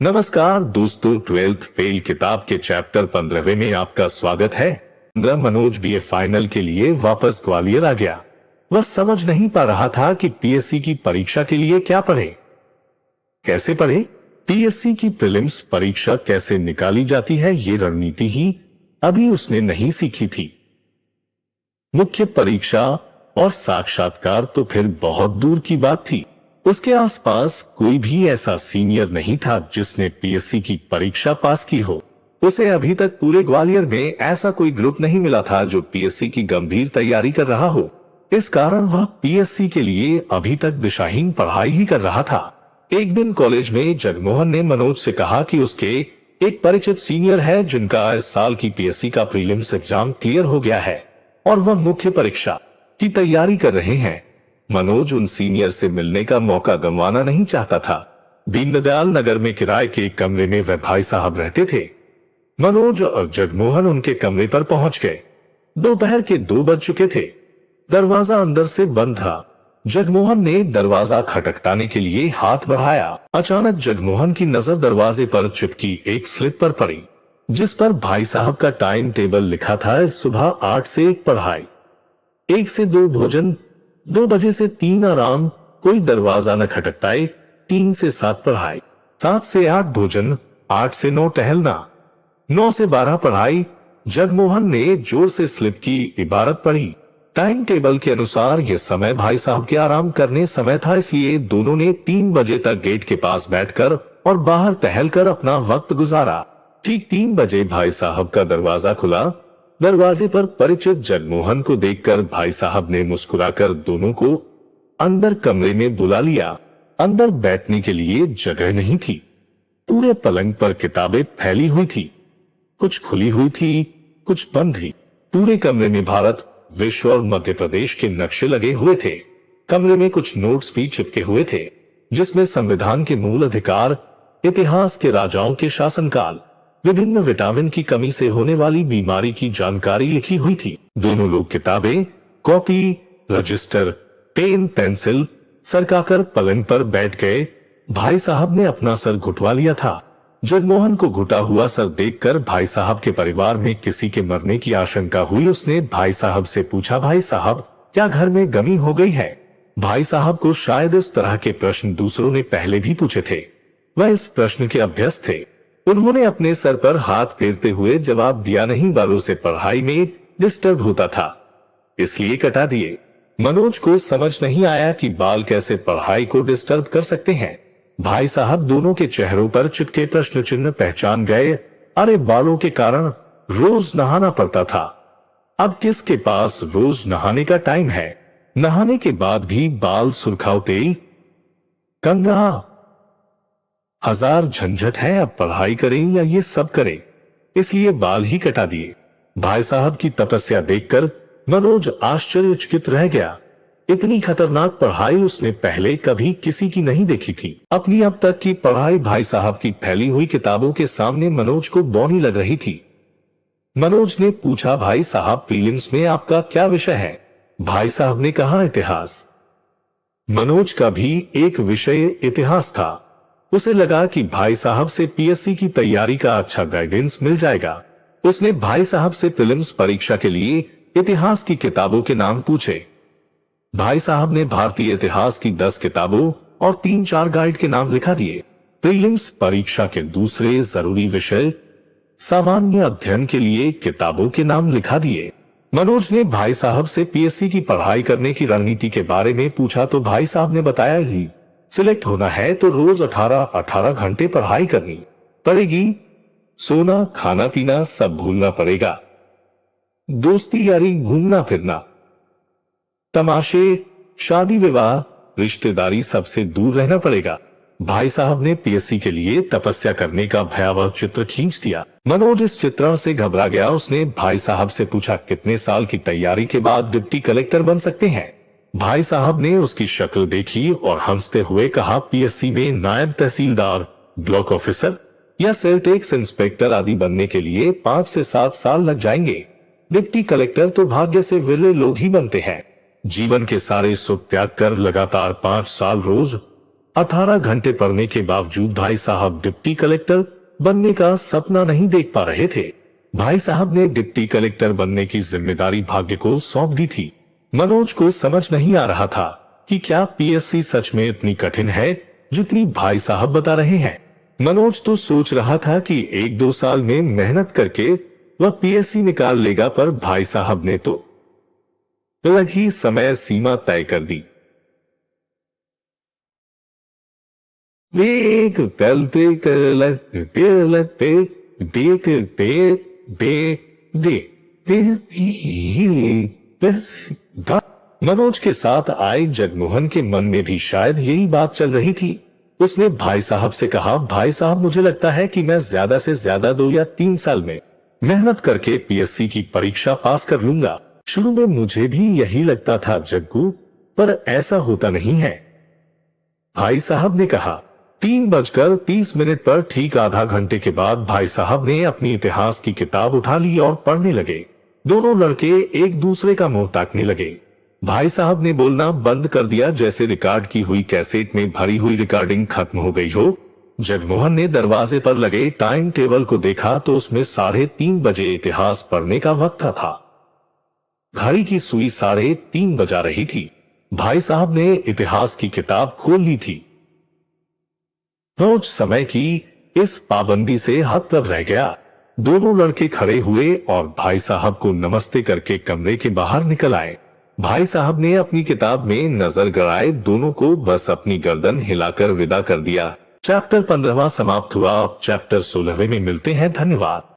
नमस्कार दोस्तों, 12th fail किताब के चैप्टर 15वें में आपका स्वागत है। मनोज बीए फाइनल के लिए वापस ग्वालियर आ गया। वह समझ नहीं पा रहा था कि पीएससी की परीक्षा के लिए क्या पढ़े, कैसे पढ़े। पीएससी की प्रीलिम्स परीक्षा कैसे निकाली जाती है, ये रणनीति ही अभी उसने नहीं सीखी थी। मुख्य परीक्षा और साक्षात्कार तो फिर बहुत दूर की बात थी। उसके आसपास कोई भी ऐसा सीनियर नहीं था जिसने पीएससी की परीक्षा पास की हो। उसे अभी तक पूरे ग्वालियर में ऐसा कोई ग्रुप नहीं मिला था जो पीएससी की गंभीर तैयारी कर रहा हो। इस कारण वह पीएससी के लिए अभी तक दिशाहीन पढ़ाई ही कर रहा था। एक दिन कॉलेज में जगमोहन ने मनोज से कहा कि उसके एक परिचित सीनियर है जिनका इस साल की पीएससी का प्रीलिम्स एग्जाम क्लियर हो गया है और वह मुख्य परीक्षा की तैयारी कर रहे हैं। मनोज उन सीनियर से मिलने का मौका गंवाना नहीं चाहता था। दीनदयाल नगर में किराए के एक कमरे में वह भाई साहब रहते थे। मनोज और जगमोहन उनके कमरे पर पहुंच गए। दोपहर के 2 बज चुके थे। दरवाजा अंदर से बंद था। जगमोहन ने दरवाजा खटखटाने के लिए हाथ बढ़ाया। अचानक जगमोहन की नजर दरवाजे पर चिपकी एक स्लिप पर पड़ी, जिस पर भाई साहब का टाइम टेबल लिखा था। सुबह 8 से 1 पढ़ाई, 1 से 2 भोजन, 2 बजे से 3 आराम, कोई दरवाजा न खटखटाए, 3 से 7 पढ़ाई, 7 से 8 भोजन, 8 से 9 टहलना, 9 से 12 पढ़ाई। जगमोहन ने जोर से स्लिप की इबारत पढ़ी। टाइम टेबल के अनुसार यह समय भाई साहब के आराम करने समय था, इसलिए दोनों ने 3 बजे तक गेट के पास बैठकर और बाहर टहलकर अपना वक्त गुजारा। ठीक 3 बजे भाई साहब का दरवाजा खुला। दरवाजे पर परिचित जगमोहन को देखकर भाई साहब ने मुस्कुराकर दोनों को अंदर कमरे में बुला लिया। अंदर बैठने के लिए जगह नहीं थी। पूरे पलंग पर किताबें फैली हुई थी, कुछ खुली हुई थी, कुछ बंद थी। पूरे कमरे में भारत, विश्व और मध्य प्रदेश के नक्शे लगे हुए थे। कमरे में कुछ नोट्स भी चिपके हुए थे, जिसमें संविधान के मूल अधिकार, इतिहास के राजाओं के शासनकाल, विभिन्न विटामिन की कमी से होने वाली बीमारी की जानकारी लिखी हुई थी। दोनों लोग किताबें, कॉपी, रजिस्टर, पेन, पेंसिल सरकाकर पलंग पर बैठ गए। भाई साहब ने अपना सर घुटवा लिया था। जगमोहन को घुटा हुआ सर देखकर भाई साहब के परिवार में किसी के मरने की आशंका हुई। उसने भाई साहब से पूछा, भाई साहब क्या घर में गमी हो गई है? भाई साहब को शायद इस तरह के प्रश्न दूसरों ने पहले भी पूछे थे। वह इस प्रश्न के अभ्यस्त थे। उन्होंने अपने सर पर हाथ फेरते हुए जवाब दिया, नहीं, बालों से पढ़ाई में डिस्टर्ब होता था, इसलिए कटा दिए। मनोज को समझ नहीं आया कि बाल कैसे पढ़ाई को डिस्टर्ब कर सकते हैं। भाई साहब दोनों के चेहरों पर चिपके प्रश्न चिन्ह पहचान गए। अरे, बालों के कारण रोज नहाना पड़ता था। अब किसके पास रोज नहाने का टाइम है? नहाने के बाद भी बाल सुर्खाते, कंघा, हजार झंझट है। अब पढ़ाई करें या ये सब करें, इसलिए बाल ही कटा दिए। भाई साहब की तपस्या देखकर मनोज आश्चर्यचकित रह गया। इतनी खतरनाक पढ़ाई उसने पहले कभी किसी की नहीं देखी थी। अपनी अब तक की पढ़ाई भाई साहब की फैली हुई किताबों के सामने मनोज को बौनी लग रही थी। मनोज ने पूछा, भाई साहब प्रीलिम्स में आपका क्या विषय है? भाई साहब ने कहा, इतिहास। मनोज का भी एक विषय इतिहास था। उसे लगा कि भाई साहब से पीएससी की तैयारी का अच्छा गाइडेंस मिल जाएगा। उसने भाई साहब से प्रीलिम्स परीक्षा के लिए इतिहास की किताबों के नाम पूछे। भाई साहब ने भारतीय इतिहास की 10 किताबों और 3-4 गाइड के नाम लिखा दिए। प्रीलिम्स परीक्षा के दूसरे जरूरी विषय सामान्य अध्ययन के लिए किताबों के नाम लिखा दिए। मनोज ने भाई साहब से पीएससी की पढ़ाई करने की रणनीति के बारे में पूछा तो भाई साहब ने बताया, ही सिलेक्ट होना है तो रोज 18 घंटे पढ़ाई करनी पड़ेगी। सोना, खाना पीना सब भूलना पड़ेगा। दोस्ती यारी, घूमना फिरना, तमाशे, शादी विवाह, रिश्तेदारी सबसे दूर रहना पड़ेगा। भाई साहब ने पीएससी के लिए तपस्या करने का भयावह चित्र खींच दिया। मनोज इस चित्रण से घबरा गया। उसने भाई साहब से पूछा, कितने साल की तैयारी के बाद डिप्टी कलेक्टर बन सकते हैं? भाई साहब ने उसकी शक्ल देखी और हंसते हुए कहा, पीएससी में नायब तहसीलदार, ब्लॉक ऑफिसर या सेल टैक्स इंस्पेक्टर आदि बनने के लिए 5 से 7 साल लग जाएंगे। डिप्टी कलेक्टर तो भाग्य से विरले लोग ही बनते हैं। जीवन के सारे सुख त्याग कर लगातार 5 साल रोज 18 घंटे पढ़ने के बावजूद भाई साहब डिप्टी कलेक्टर बनने का सपना नहीं देख पा रहे थे। भाई साहब ने डिप्टी कलेक्टर बनने की जिम्मेदारी भाग्य को सौंप दी थी। मनोज को समझ नहीं आ रहा था कि क्या पीएससी सच में इतनी कठिन है जितनी भाई साहब बता रहे हैं। मनोज तो सोच रहा था कि 1-2 साल में मेहनत करके वह पीएससी निकाल लेगा, पर भाई साहब ने तो अलग ही समय सीमा तय कर दी। मनोज के साथ आए जगमोहन के मन में भी शायद यही बात चल रही थी। उसने भाई साहब से कहा, भाई साहब मुझे लगता है कि मैं ज्यादा से ज्यादा 2 या 3 साल में मेहनत करके पीएससी की परीक्षा पास कर लूंगा। शुरू में मुझे भी यही लगता था जग्गू, पर ऐसा होता नहीं है। भाई साहब ने कहा। 3:30 पर ठीक आधा घंटे के बाद भाई साहब ने अपनी इतिहास की किताब उठा ली और पढ़ने लगे। दोनों लड़के एक दूसरे का मुंह ताकने लगे। भाई साहब ने बोलना बंद कर दिया, जैसे रिकॉर्ड की हुई कैसेट में भरी हुई रिकॉर्डिंग खत्म हो गई हो। जगमोहन ने दरवाजे पर लगे टाइम टेबल को देखा तो उसमें 3:30 बजे इतिहास पढ़ने का वक्त था। घड़ी की सुई 3:30 बजा रही थी। भाई साहब ने इतिहास की किताब खोल ली थी। रोज समय की इस पाबंदी से हतप्रभ रह गया। दोनों लड़के खड़े हुए और भाई साहब को नमस्ते करके कमरे के बाहर निकल आए। भाई साहब ने अपनी किताब में नजर गड़ाए दोनों को बस अपनी गर्दन हिलाकर विदा कर दिया। चैप्टर 15वां समाप्त हुआ। अब चैप्टर 16वें में मिलते हैं। धन्यवाद।